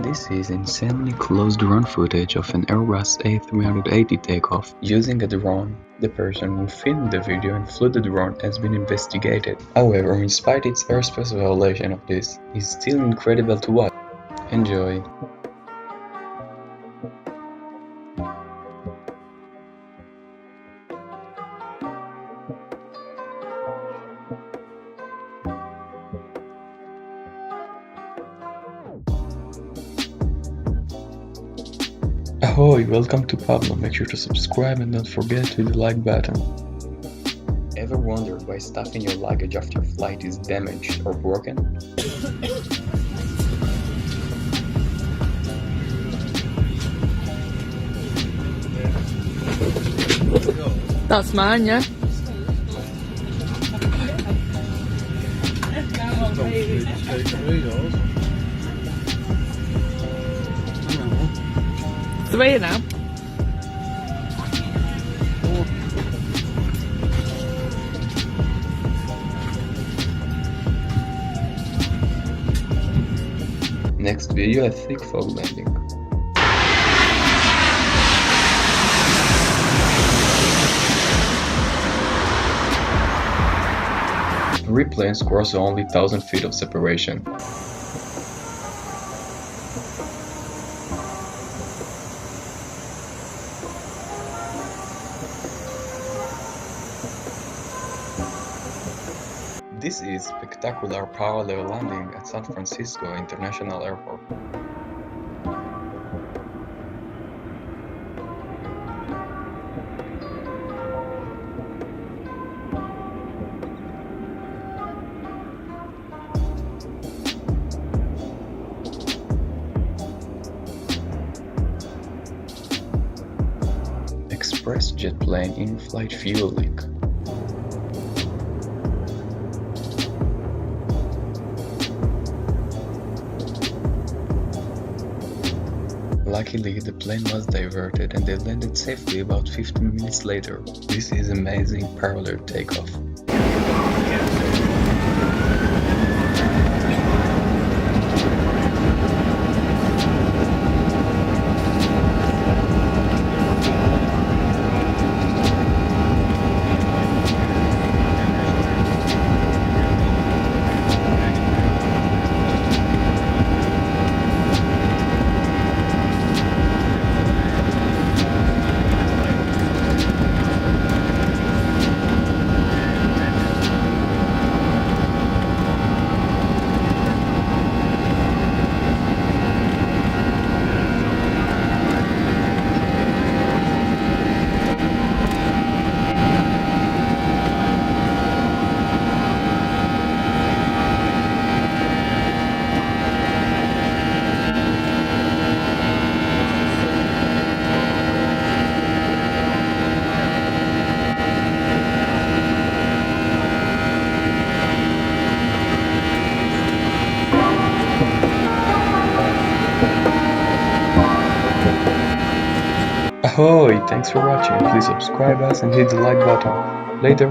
This is insanely close drone footage of an Airbus A380 takeoff using a drone. The person who filmed the video and flew the drone has been investigated. However, in spite its airspace violation of this, it's still incredible to watch. Enjoy! Ahoy! Welcome to Pablo. Make sure to subscribe and don't forget to hit the like button. Ever wondered why stuff in your luggage after flight is damaged or broken? That's mine, yeah. Three now. Next video, a thick fog landing. Three planes cross only 1,000 feet of separation. This is spectacular parallel landing at San Francisco International Airport. Express jet plane in-flight fuel leak. Luckily, the plane was diverted and they landed safely about 15 minutes later. This is amazing parallel takeoff. Ahoy! Thanks for watching. Please subscribe us and hit the like button. Later!